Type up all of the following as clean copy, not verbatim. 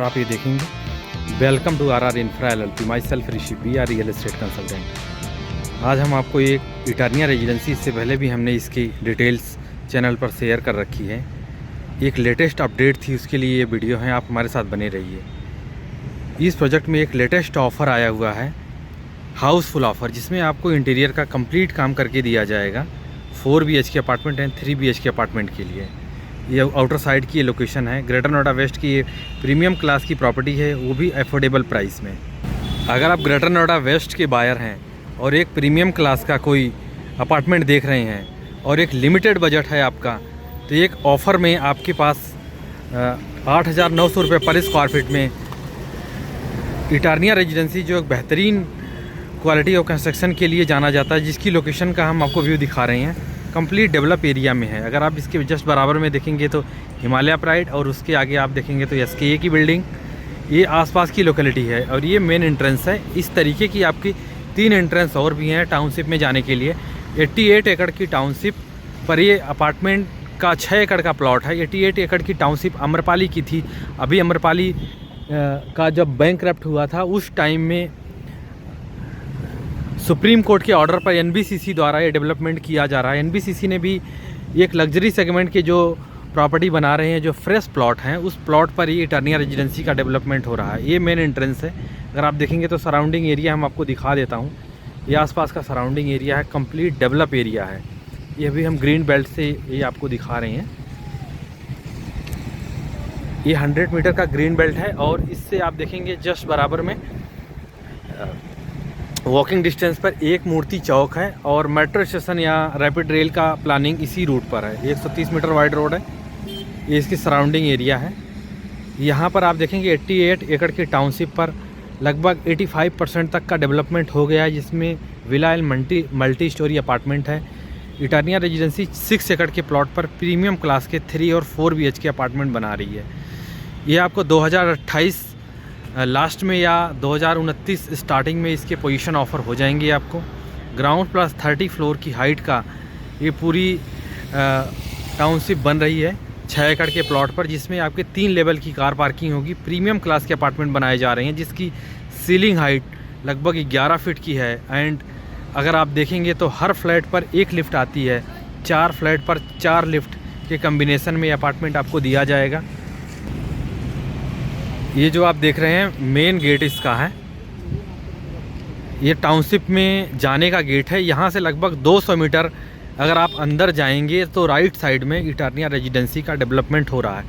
और आप ये देखेंगे welcome to R Infra LLP, myself Rishi, we are real estate consultant. आज हम आपको एक इटर्निया रेजिडेंसी, इससे पहले भी हमने इसकी डिटेल्स चैनल पर शेयर कर रखी है, एक लेटेस्ट अपडेट थी, उसके लिए ये वीडियो है, आप हमारे साथ बने रहिए। इस प्रोजेक्ट में एक लेटेस्ट ऑफ़र आया हुआ है, हाउसफुल ऑफ़र, जिसमें आपको इंटीरियर का कंप्लीट काम करके दिया जाएगा। 4 BHK apartment and 3 BHK apartment के लिए। ये आउटर साइड की ये लोकेशन है, ग्रेटर नोएडा वेस्ट की ये प्रीमियम क्लास की प्रॉपर्टी है, वो भी अफोर्डेबल प्राइस में। अगर आप ग्रेटर नोएडा वेस्ट के बायर हैं और एक प्रीमियम क्लास का कोई अपार्टमेंट देख रहे हैं और एक लिमिटेड बजट है आपका, तो एक ऑफ़र में आपके पास 8,900 रुपये पर स्क्वायर फीट में इटर्निया रेजिडेंसी, जो एक बेहतरीन क्वालिटी ऑफ कंस्ट्रक्शन के लिए जाना जाता है, जिसकी लोकेशन का हम आपको व्यू दिखा रहे हैं, कंप्लीट डेवलप एरिया में है। अगर आप इसके जस्ट बराबर में देखेंगे तो हिमालय प्राइड, और उसके आगे आप देखेंगे तो SKA की बिल्डिंग, ये आसपास की लोकेलिटी है और ये मेन एंट्रेंस है। इस तरीके की आपकी 3 एंट्रेंस और भी हैं टाउनशिप में जाने के लिए। 88 एकड़ की टाउनशिप पर ये अपार्टमेंट का 6 एकड़ का प्लॉट है। 88 एकड़ की टाउनशिप अम्रपाली की थी। अभी अम्रपाली का जब बैंकक्रप्ट हुआ था, उस टाइम में सुप्रीम कोर्ट के ऑर्डर पर NBCC द्वारा ये डेवलपमेंट किया जा रहा है। NBCC ने भी एक लग्जरी सेगमेंट के जो प्रॉपर्टी बना रहे हैं, जो फ्रेश प्लॉट हैं, उस प्लॉट पर ही इटर्निया रेजिडेंसी का डेवलपमेंट हो रहा है। ये मेन एंट्रेंस है। अगर आप देखेंगे तो सराउंडिंग एरिया हम आपको दिखा देता हूँ। ये आसपास का सराउंडिंग एरिया है, कंप्लीट डेवलप एरिया है। ये भी हम ग्रीन बेल्ट से ये आपको दिखा रहे हैं। ये 100 मीटर का ग्रीन बेल्ट है और इससे आप देखेंगे जस्ट बराबर में वॉकिंग डिस्टेंस पर एक मूर्ति चौक है और मेट्रो स्टेशन या रैपिड रेल का प्लानिंग इसी रूट पर है। 130 मीटर वाइड रोड है, ये इसकी सराउंडिंग एरिया है। यहाँ पर आप देखेंगे 88 एकड़ की टाउनशिप पर लगभग 85% तक का डेवलपमेंट हो गया है, जिसमें villa and multi storey apartment है। इटर्निया रेजिडेंसी 6 एकड़ के प्लॉट पर प्रीमियम क्लास के 3 और 4 BHK अपार्टमेंट बना रही है। ये आपको 2028 लास्ट में या 2029 स्टार्टिंग में इसके पोजीशन ऑफ़र हो जाएंगे आपको। ग्राउंड प्लस 30 फ्लोर की हाइट का ये पूरी टाउनशिप बन रही है 6 एकड़ के प्लॉट पर, जिसमें आपके 3 लेवल की कार पार्किंग होगी। प्रीमियम क्लास के अपार्टमेंट बनाए जा रहे हैं, जिसकी सीलिंग हाइट लगभग 11 फीट की है। एंड अगर आप देखेंगे तो हर फ्लैट पर एक लिफ्ट आती है। 4 फ्लैट पर 4 लिफ्ट के कम्बिनेशन में अपार्टमेंट आपको दिया जाएगा। ये जो आप देख रहे हैं मेन गेट इसका है, ये टाउनशिप में जाने का गेट है। यहाँ से लगभग 200 मीटर अगर आप अंदर जाएंगे तो राइट साइड में इटर्निया रेजिडेंसी का डेवलपमेंट हो रहा है।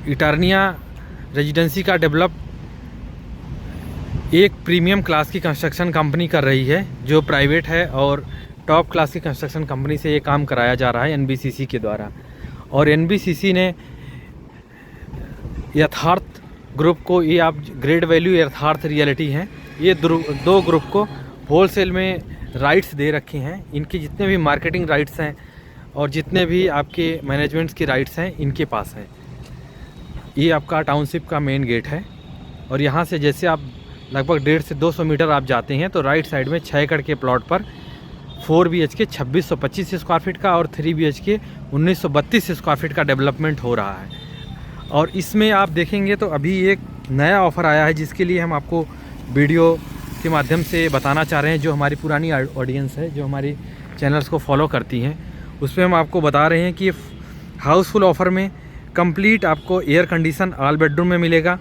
इटर्निया रेजिडेंसी का डेवलप एक प्रीमियम क्लास की कंस्ट्रक्शन कंपनी कर रही है, जो प्राइवेट है, और टॉप क्लास की कंस्ट्रक्शन कंपनी से ये काम कराया जा रहा है NBCC के द्वारा। और NBCC ने यथार्थ ग्रुप को, ये आप ग्रेड वैल्यू यथार्थ रियलिटी हैं, ये दो ग्रुप को होलसेल में राइट्स दे रखे हैं। इनके जितने भी मार्केटिंग राइट्स हैं और जितने भी आपके मैनेजमेंट्स की राइट्स हैं, इनके पास हैं। ये आपका टाउनशिप का मेन गेट है और यहाँ से जैसे आप लगभग 150 से 200 मीटर आप जाते हैं तो राइट साइड में 6 एकड़ के प्लॉट पर 4 BHK 2625 स्क्वायर फीट का और 3 BHK 1932 स्क्वायर फीट का डेवलपमेंट हो रहा है। और इसमें आप देखेंगे तो अभी एक नया ऑफ़र आया है, जिसके लिए हम आपको वीडियो के माध्यम से बताना चाह रहे हैं। जो हमारी पुरानी ऑडियंस है, जो हमारी चैनल्स को फॉलो करती हैं, उस पर हम आपको बता रहे हैं कि हाउसफुल ऑफ़र में कंप्लीट आपको एयर कंडीशन ऑल बेडरूम में मिलेगा।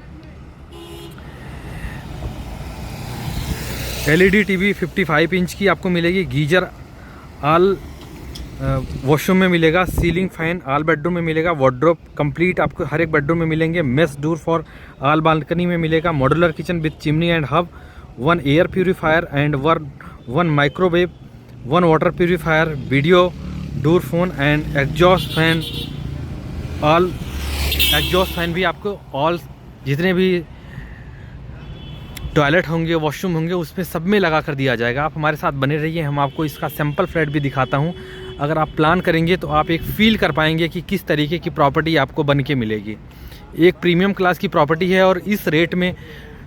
LED TV 55 इंच की आपको मिलेगी। गीजर ऑल वॉशरूम में मिलेगा। सीलिंग फैन ऑल बेडरूम में मिलेगा। वार्डरोब कंप्लीट आपको हर एक बेडरूम में मिलेंगे। Mess door for all balcony में मिलेगा। Modular kitchen with chimney and hub, 1 air purifier and 1 microwave, 1 water purifier, video door phone and exhaust fan. All exhaust fan भी आपको ऑल जितने भी टॉयलेट होंगे, वॉशरूम होंगे, उसमें सब में लगा कर दिया जाएगा। आप हमारे साथ बने रहिए, हम आपको इसका सैम्पल फ्लैट भी दिखाता हूँ। अगर आप प्लान करेंगे तो आप एक फ़ील कर पाएंगे कि किस तरीके की प्रॉपर्टी आपको बन के मिलेगी। एक प्रीमियम क्लास की प्रॉपर्टी है और इस रेट में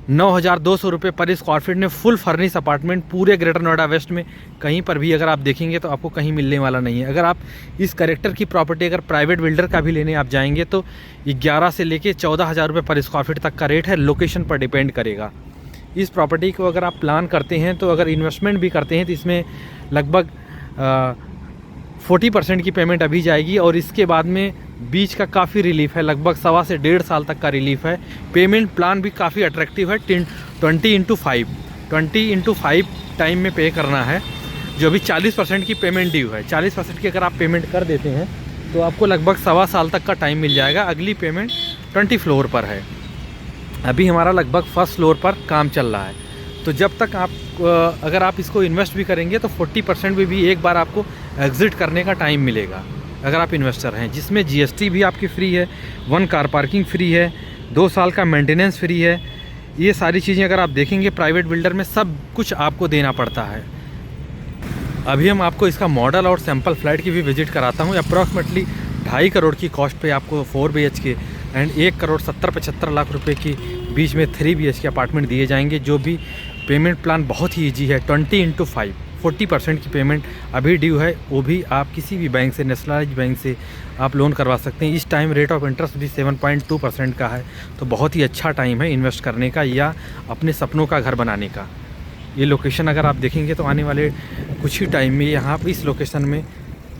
9,200 रुपये पर स्क्वायर फीट में फुल फर्निश अपार्टमेंट पूरे ग्रेटर नोएडा वेस्ट में कहीं पर भी अगर आप देखेंगे तो आपको कहीं मिलने वाला नहीं है। अगर आप इस कैरेक्टर की प्रॉपर्टी अगर प्राइवेट बिल्डर का भी लेने आप जाएंगे तो 11 से लेके 14,000 रुपये पर स्क्वायर फीट तक का रेट है, लोकेशन पर डिपेंड करेगा। इस प्रॉपर्टी को अगर आप प्लान करते हैं तो अगर इन्वेस्टमेंट भी करते हैं तो इसमें लगभग 40% की पेमेंट अभी जाएगी और इसके बाद में बीच का काफ़ी रिलीफ है, लगभग 1.25 से 1.5 साल तक का रिलीफ है। पेमेंट प्लान भी काफ़ी अट्रैक्टिव है, 20x5 टाइम में पे करना है, जो अभी 40% की पेमेंट ड्यू है। 40% की अगर आप पेमेंट कर देते हैं तो आपको लगभग 1.25 साल तक का टाइम मिल जाएगा। अगली पेमेंट 20 फ्लोर पर है। अभी हमारा लगभग 1st फ्लोर पर काम चल रहा है, तो जब तक आप अगर आप इसको इन्वेस्ट भी करेंगे तो 40% में भी एक बार आपको एग्ज़िट करने का टाइम मिलेगा अगर आप इन्वेस्टर हैं, जिसमें GST भी आपकी फ्री है, 1 कार पार्किंग फ्री है, 2 साल का मेंटेनेंस फ्री है। ये सारी चीज़ें अगर आप देखेंगे प्राइवेट बिल्डर में सब कुछ आपको देना पड़ता है। अभी हम आपको इसका मॉडल और सैंपल फ्लैट की भी विजिट कराता हूँ। अप्रॉक्सीमेटली 2.5 करोड़ की कॉस्ट पे आपको 4 BHK एंड 1,70,75 लाख रुपए की बीच में 3 BHK अपार्टमेंट दिए जाएंगे। जो भी पेमेंट प्लान बहुत ही ईजी है, 20x5 40% की पेमेंट अभी ड्यू है, वो भी आप किसी भी बैंक से, नेशनलाइज बैंक से आप लोन करवा सकते हैं। इस टाइम रेट ऑफ इंटरेस्ट भी 7.2% का है, तो बहुत ही अच्छा टाइम है इन्वेस्ट करने का या अपने सपनों का घर बनाने का। ये लोकेशन अगर आप देखेंगे तो आने वाले कुछ ही टाइम में यहाँ इस लोकेशन में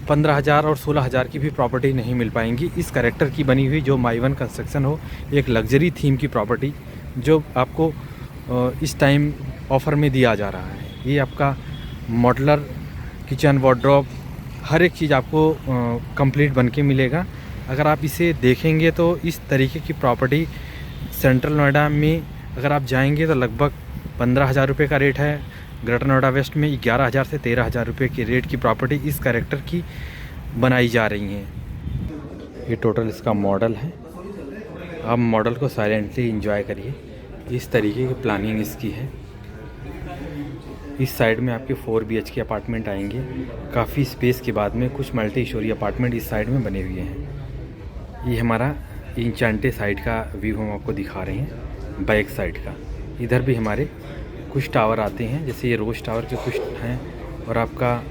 15,000 और 16,000 की भी प्रॉपर्टी नहीं मिल पाएंगी इस कैरेक्टर की बनी हुई, जो माई वन कंस्ट्रक्शन हो, एक लग्जरी थीम की प्रॉपर्टी जो आपको इस टाइम ऑफ़र में दिया जा रहा है। ये आपका मॉडलर किचन, वार्डरोब, हर एक चीज़ आपको कंप्लीट बन के मिलेगा। अगर आप इसे देखेंगे तो इस तरीके की प्रॉपर्टी सेंट्रल नोएडा में अगर आप जाएंगे तो लगभग 15,000 रुपये का रेट है। ग्रेटर नोएडा वेस्ट में 11,000 से 13,000 रुपये की रेट की प्रॉपर्टी इस कैरेक्टर की बनाई जा रही हैं। ये टोटल इसका मॉडल है। आप मॉडल को साइलेंटली एंजॉय करिए। इस तरीके की प्लानिंग इसकी है। इस साइड में आपके 4 BHK अपार्टमेंट आएंगे। काफ़ी स्पेस के बाद में कुछ मल्टी स्टोरी अपार्टमेंट इस साइड में बने हुए हैं। ये हमारा इंचांटे साइड का व्यू हम आपको दिखा रहे हैं, बैक साइड का। इधर भी हमारे कुछ टावर आते हैं, जैसे ये रोज टावर के कुछ हैं, और आपका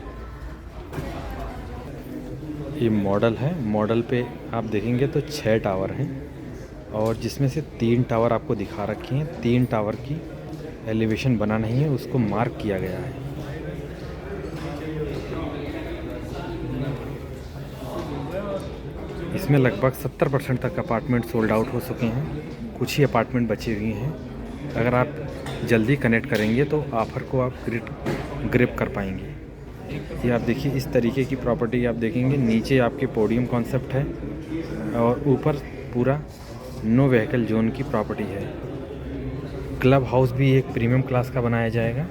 ये मॉडल है। मॉडल पे आप देखेंगे तो 6 टावर हैं, और जिसमें से 3 टावर आपको दिखा रखे हैं। 3 टावर की एलिवेशन बना नहीं है, उसको मार्क किया गया है। इसमें लगभग 70% तक अपार्टमेंट सोल्ड आउट हो चुके हैं, कुछ ही अपार्टमेंट बचे हुए हैं। अगर आप जल्दी कनेक्ट करेंगे तो ऑफ़र को आप ग्रिप कर पाएंगे। ये आप देखिए, इस तरीके की प्रॉपर्टी आप देखेंगे। नीचे आपके पोडियम कॉन्सेप्ट है और ऊपर पूरा नो व्हीकल जोन की प्रॉपर्टी है। क्लब हाउस भी एक प्रीमियम क्लास का बनाया जाएगा,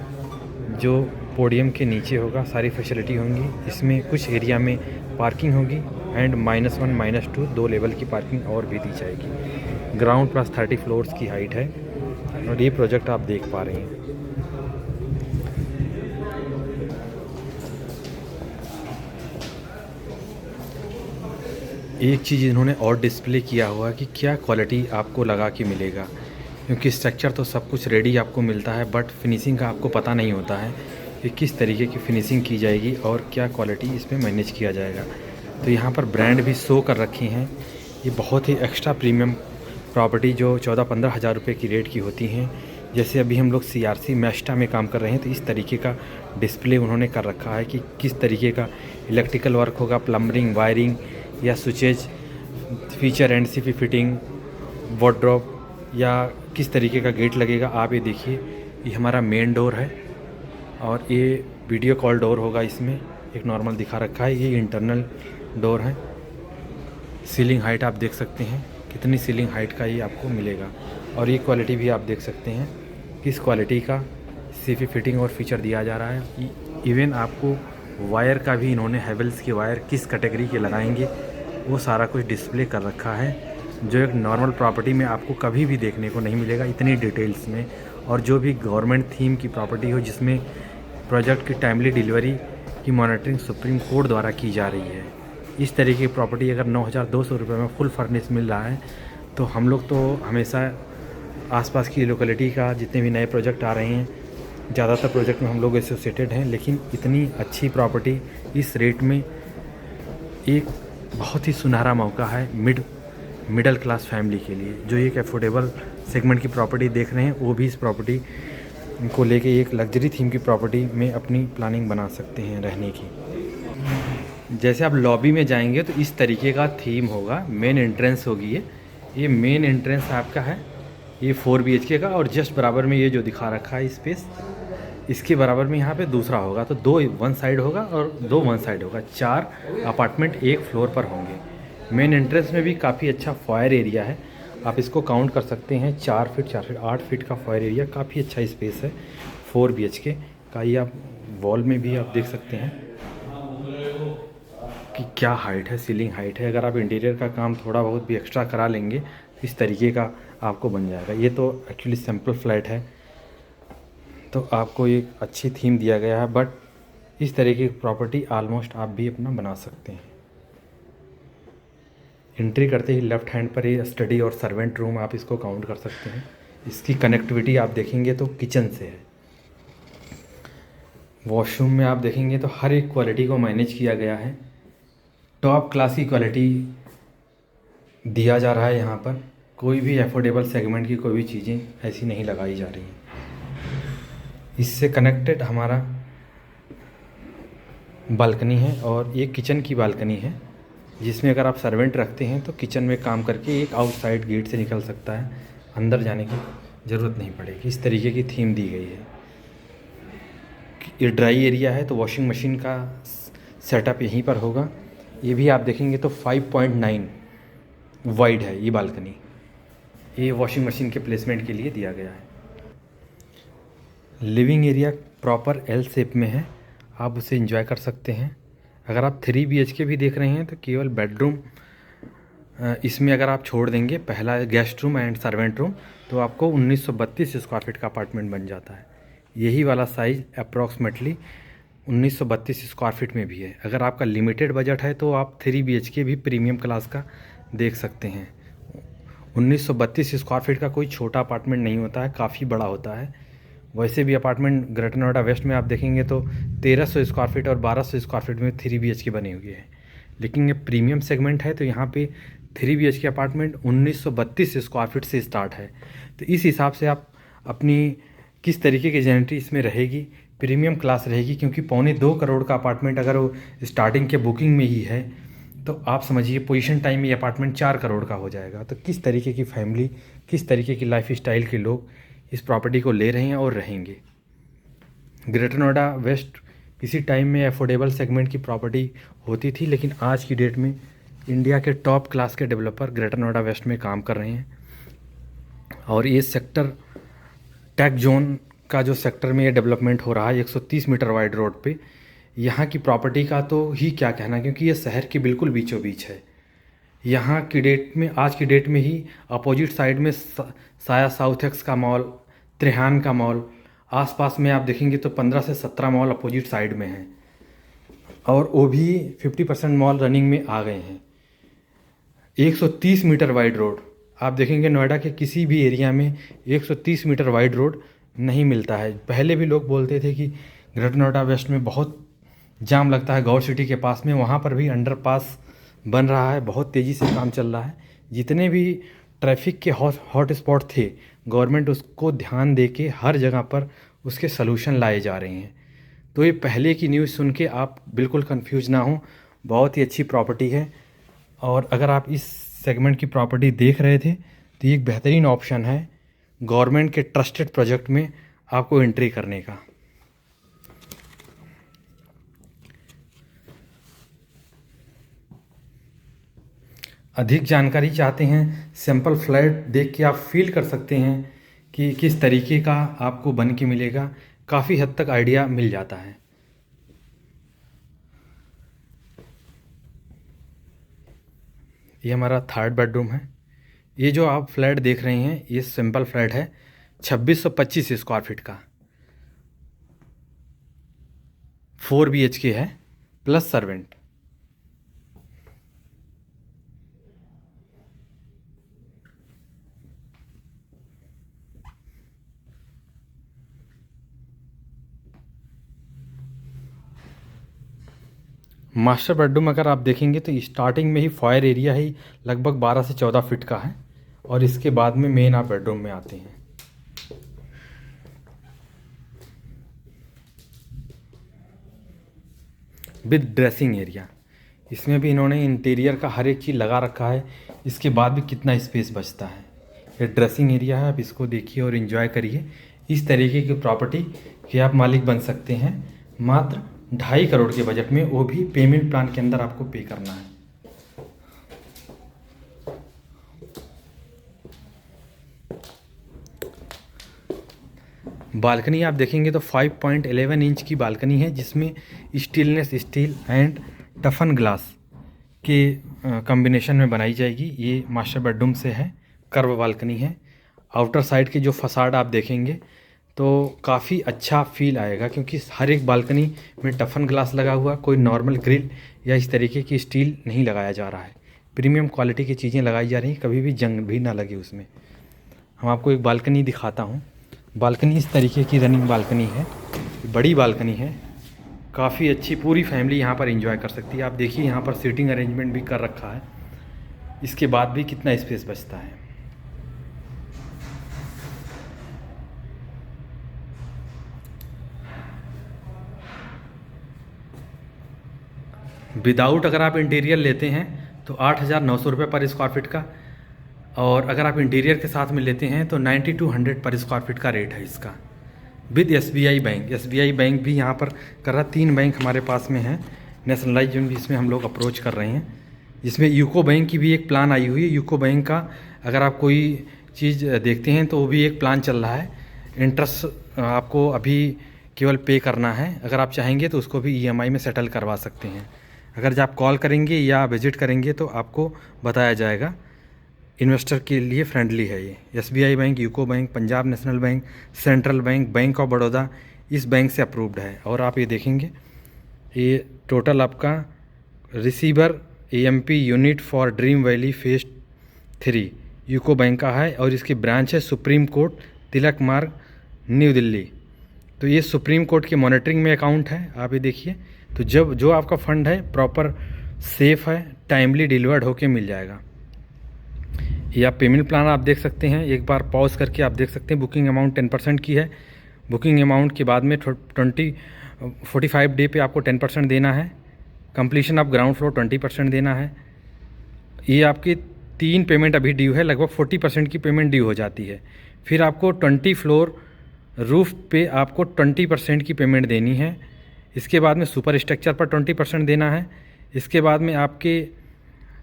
जो पोडियम के नीचे होगा। सारी फैसिलिटी होंगी इसमें। कुछ एरिया में पार्किंग होगी एंड -1 -2 2 लेवल की पार्किंग और भी दी जाएगी। ग्राउंड प्लस 30 फ्लोर्स की हाइट है, और ये प्रोजेक्ट आप देख पा रहे हैं। एक चीज़ इन्होंने और डिस्प्ले किया हुआ है कि क्या क्वालिटी आपको लगा के मिलेगा, क्योंकि स्ट्रक्चर तो सब कुछ रेडी आपको मिलता है, बट फिनिशिंग का आपको पता नहीं होता है कि किस तरीके की फिनिशिंग की जाएगी और क्या क्वालिटी इसमें मैनेज किया जाएगा। तो यहाँ पर ब्रांड भी शो कर रखे हैं। ये बहुत ही एक्स्ट्रा प्रीमियम प्रॉपर्टी जो 14-15 हज़ार रुपये की रेट की होती हैं। जैसे अभी हम लोग CRC मेस्टा में काम कर रहे हैं, तो इस तरीके का डिस्प्ले उन्होंने कर रखा है कि किस तरीके का इलेक्ट्रिकल वर्क होगा, प्लम्बरिंग, वायरिंग या switches, feature NCP fitting, wardrobe, या किस तरीके का गेट लगेगा। आप ये देखिए, ये हमारा मेन डोर है और ये वीडियो कॉल डोर होगा। इसमें एक नॉर्मल दिखा रखा है, ये इंटरनल डोर है। सीलिंग हाइट आप देख सकते हैं, कितनी सीलिंग हाइट का ये आपको मिलेगा। और ये क्वालिटी भी आप देख सकते हैं किस क्वालिटी का CP फिटिंग और फीचर दिया जा रहा है। इवन आपको वायर का भी इन्होंने हैवेल्स के वायर किस कैटेगरी के लगाएंगे वो सारा कुछ डिस्प्ले कर रखा है, जो एक नॉर्मल प्रॉपर्टी में आपको कभी भी देखने को नहीं मिलेगा इतनी डिटेल्स में। और जो भी गवर्नमेंट थीम की प्रॉपर्टी हो, जिसमें प्रोजेक्ट की टाइमली डिलीवरी की मॉनिटरिंग सुप्रीम कोर्ट द्वारा की जा रही है, इस तरीके की प्रॉपर्टी अगर 9,200 रुपये में फुल फर्निश मिल रहा है, तो हम लोग तो हमेशा आसपास की लोकेलिटी का जितने भी नए प्रोजेक्ट आ रहे हैं, ज़्यादातर प्रोजेक्ट में हम लोग एसोसिएटेड हैं, लेकिन इतनी अच्छी प्रॉपर्टी इस रेट में एक बहुत ही सुनहरा मौका है मिडिल क्लास फैमिली के लिए, जो एक एफोर्डेबल सेगमेंट की प्रॉपर्टी देख रहे हैं, वो भी इस प्रॉपर्टी को लेके एक लग्जरी थीम की प्रॉपर्टी में अपनी प्लानिंग बना सकते हैं रहने की। जैसे आप लॉबी में जाएंगे तो इस तरीके का थीम होगा, मेन एंट्रेंस होगी ये मेन एंट्रेंस आपका है, ये 4 BHK का, और जस्ट बराबर में ये जो दिखा रखा है स्पेस, इसके बराबर में यहाँ पे दूसरा होगा, तो 2 वन साइड होगा और 2 वन साइड होगा, 4 अपार्टमेंट एक फ्लोर पर होंगे। मेन एंट्रेंस में भी काफ़ी अच्छा फायर एरिया है, आप इसको काउंट कर सकते हैं, 4 फीट 4 फीट 8 फीट का फायर एरिया, काफ़ी अच्छा स्पेस है 4 BHK का। ये आप वॉल में भी आप देख सकते हैं कि क्या हाइट है, सीलिंग हाइट है। अगर आप इंटीरियर का काम थोड़ा बहुत भी एक्स्ट्रा करा लेंगे तो इस तरीके का आपको बन जाएगा। ये तो एक्चुअली सिंपल फ्लैट है, तो आपको एक अच्छी थीम दिया गया है, बट इस तरीके की प्रॉपर्टी ऑलमोस्ट आप भी अपना बना सकते हैं। एंट्री करते ही लेफ़्ट हैंड पर ये स्टडी और सर्वेंट रूम आप इसको काउंट कर सकते हैं। इसकी कनेक्टिविटी आप देखेंगे तो किचन से है। वॉशरूम में आप देखेंगे तो हर एक क्वालिटी को मैनेज किया गया है, टॉप क्लास की क्वालिटी दिया जा रहा है यहाँ पर। कोई भी एफोर्डेबल सेगमेंट की कोई भी चीज़ें ऐसी नहीं लगाई जा रही हैं। इससे कनेक्टेड हमारा बालकनी है, और एक किचन की बालकनी है, जिसमें अगर आप सर्वेंट रखते हैं तो किचन में काम करके एक आउटसाइड गेट से निकल सकता है, अंदर जाने की ज़रूरत नहीं पड़ेगी। इस तरीके की थीम दी गई है। ये ड्राई एरिया है तो वॉशिंग मशीन का सेटअप यहीं पर होगा। ये भी आप देखेंगे तो 5.9 वाइड है ये बालकनी, ये वॉशिंग मशीन के प्लेसमेंट के लिए दिया गया है। Living area proper L shape में है, आप उसे एंजॉय कर सकते हैं। अगर आप 3 BHK भी देख रहे हैं तो केवल बेडरूम इसमें अगर आप छोड़ देंगे, पहला guest room and servant room, तो आपको 1932 स्क्वायर फीट का अपार्टमेंट बन जाता है। यही वाला साइज़ अप्रॉक्सीमेटली 1932 स्क्वायर फीट में भी है। अगर आपका लिमिटेड बजट है तो आप 3 BHK भी प्रीमियम क्लास का देख सकते हैं। 1932 स्क्वायर फीट का कोई छोटा अपार्टमेंट नहीं होता है, काफ़ी बड़ा होता है। वैसे भी अपार्टमेंट ग्रेटर नोएडा वेस्ट में आप देखेंगे तो 1300 स्क्वायर फीट और 1200 स्क्वायर फीट में 3 BHK बने हुए हैं, लेकिन ये प्रीमियम सेगमेंट है तो यहाँ पे 3 BHK अपार्टमेंट 1932 स्क्वायर फीट से स्टार्ट है। तो इस हिसाब से आप अपनी किस तरीके की जेनिटी इसमें रहेगी, प्रीमियम क्लास रहेगी, क्योंकि 1.25 करोड़ का अपार्टमेंट अगर वो स्टार्टिंग के बुकिंग में ही है तो आप समझिए पोजीशन टाइम में ये अपार्टमेंट 4 करोड़ का हो जाएगा। तो किस तरीके की फैमिली, किस तरीके की लाइफ स्टाइल के लोग इस प्रॉपर्टी को ले रहे हैं और रहेंगे। ग्रेटर नोएडा वेस्ट इसी टाइम में अफोर्डेबल सेगमेंट की प्रॉपर्टी होती थी, लेकिन आज की डेट में इंडिया के टॉप क्लास के डेवलपर ग्रेटर नोएडा वेस्ट में काम कर रहे हैं। और ये सेक्टर टेक जोन का जो सेक्टर में ये डेवलपमेंट हो रहा है 130 मीटर वाइड रोड पे, यहाँ की प्रॉपर्टी का तो ही क्या कहना, क्योंकि ये शहर के बिल्कुल बीचों बीच है। यहाँ की डेट में, आज की डेट में ही अपोजिट साइड में साया साउथ एक्स का मॉल, त्रिहान का मॉल, आसपास में आप देखेंगे तो 15 से 17 मॉल अपोजिट साइड में हैं, और वो भी 50% मॉल रनिंग में आ गए हैं। 130 मीटर वाइड रोड आप देखेंगे नोएडा के किसी भी एरिया में 130 मीटर वाइड रोड नहीं मिलता है। पहले भी लोग बोलते थे कि ग्रेटर नोएडा वेस्ट में बहुत जाम लगता है गौर सिटी के पास में, वहाँ पर भी अंडरपास बन रहा है, बहुत तेज़ी से काम चल रहा है। जितने भी ट्रैफिक के हॉट स्पॉट थे, गवर्नमेंट उसको ध्यान दे के हर जगह पर उसके सलूशन लाए जा रहे हैं। तो ये पहले की न्यूज़ सुन के आप बिल्कुल कंफ्यूज ना हो, बहुत ही अच्छी प्रॉपर्टी है। और अगर आप इस सेगमेंट की प्रॉपर्टी देख रहे थे तो ये एक बेहतरीन ऑप्शन है गवर्नमेंट के ट्रस्टेड प्रोजेक्ट में आपको एंट्री करने का। अधिक जानकारी चाहते हैं, सैंपल फ्लैट देख के आप फील कर सकते हैं कि किस तरीके का आपको बन के मिलेगा, काफ़ी हद तक आइडिया मिल जाता है। ये हमारा 3rd बेडरूम है। ये जो आप फ्लैट देख रहे हैं ये सिंपल फ्लैट है, 2625 स्क्वायर फीट का, 4 BHK है प्लस सर्वेंट। मास्टर बेडरूम अगर आप देखेंगे तो स्टार्टिंग में ही फॉयर एरिया ही लगभग 12 से 14 फीट का है और इसके बाद में मेन आप बेडरूम में आते हैं। विद ड्रेसिंग एरिया, इसमें भी इन्होंने इंटीरियर का हर एक चीज़ लगा रखा है। इसके बाद भी कितना स्पेस बचता है। ये ड्रेसिंग एरिया है, आप इसको देखिए और इन्जॉय करिए। इस तरीके की प्रॉपर्टी के आप मालिक बन सकते हैं मात्र 2.5 करोड़ के बजट में, वो भी पेमेंट प्लान के अंदर आपको पे करना है। बालकनी आप देखेंगे तो 5.11 इंच की बालकनी है, जिसमें स्टेनलेस स्टील एंड टफन ग्लास के कॉम्बिनेशन में बनाई जाएगी। ये मास्टर बेडरूम से है, कर्व बालकनी है। आउटर साइड के जो फसाड आप देखेंगे तो काफ़ी अच्छा फील आएगा, क्योंकि हर एक बालकनी में टफन ग्लास लगा हुआ, कोई नॉर्मल ग्रिल या इस तरीके की स्टील नहीं लगाया जा रहा है। प्रीमियम क्वालिटी की चीज़ें लगाई जा रही हैं, कभी भी जंग भी ना लगे उसमें। हम आपको एक बालकनी दिखाता हूँ। बालकनी इस तरीके की रनिंग बालकनी है, बड़ी बालकनी है, काफ़ी अच्छी, पूरी फैमिली यहाँ पर एंजॉय कर सकती है। आप देखिए यहाँ पर सीटिंग अरेंजमेंट भी कर रखा है। इसके बाद भी कितना स्पेस बचता है। विदाउट अगर आप इंटीरियर लेते हैं तो 8,900 रुपये पर स्क्वायर फीट का, और अगर आप इंटीरियर के साथ में लेते हैं तो 9200 पर स्क्वायर फीट का रेट है इसका, with SBI bank. SBI bank भी यहाँ पर कर रहा। 3 बैंक हमारे पास में है, नेशनलाइज भी इसमें हम लोग अप्रोच कर रहे हैं। इसमें यूको बैंक की भी एक प्लान आई हुई है। यूको बैंक का अगर आप कोई चीज़ देखते हैं तो वो भी एक प्लान चल रहा है। इंटरेस्ट आपको अभी केवल पे करना है, अगर आप चाहेंगे तो उसको भी EMI में सेटल करवा सकते हैं। अगर जब आप कॉल करेंगे या विजिट करेंगे तो आपको बताया जाएगा। इन्वेस्टर के लिए फ्रेंडली है ये। SBI bank, UCO bank, Punjab national bank, central bank, bank of Baroda, इस बैंक से अप्रूव्ड है। और आप ये देखेंगे, ये टोटल आपका receiver AMP unit for dream valley phase 3 UCO bank का है, और इसकी ब्रांच है सुप्रीम कोर्ट, तिलक मार्ग, न्यू दिल्ली। तो ये सुप्रीम कोर्ट के मॉनिटरिंग में अकाउंट है। आप ये देखिए, तो जब जो आपका फ़ंड है प्रॉपर सेफ़ है, टाइमली डिलीवर्ड होके मिल जाएगा। या पेमेंट प्लान आप देख सकते हैं, एक बार पॉज करके आप देख सकते हैं। बुकिंग अमाउंट 10% की है। बुकिंग अमाउंट के बाद में 45 डे पे आपको 10% देना है। कंप्लीशन ऑफ ग्राउंड फ्लोर 20% देना है। ये आपकी 3 पेमेंट अभी ड्यू है, लगभग 40% की पेमेंट ड्यू हो जाती है। फिर आपको 20 फ्लोर रूफ पे आपको 20% की पेमेंट देनी है। इसके बाद में सुपर स्ट्रक्चर पर 20% देना है। इसके बाद में आपके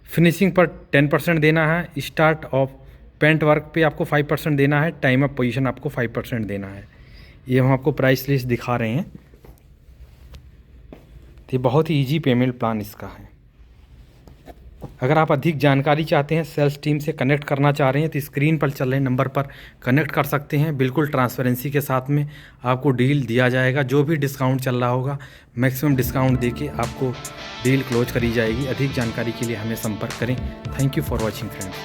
फिनिशिंग पर 10% देना है। स्टार्ट ऑफ पेंट वर्क पे आपको 5% देना है। टाइम ऑफ पोजीशन आपको 5% देना है। ये हम आपको प्राइस लिस्ट दिखा रहे हैं। तो ये बहुत ही ईजी पेमेंट प्लान इसका है। अगर आप अधिक जानकारी चाहते हैं, सेल्स टीम से कनेक्ट करना चाह रहे हैं, तो स्क्रीन पर चल रहे नंबर पर कनेक्ट कर सकते हैं। बिल्कुल ट्रांसपेरेंसी के साथ में आपको डील दिया जाएगा। जो भी डिस्काउंट चल रहा होगा, मैक्सिमम डिस्काउंट देके आपको डील क्लोज करी जाएगी। अधिक जानकारी के लिए हमें संपर्क करें। Thank you for watching friends.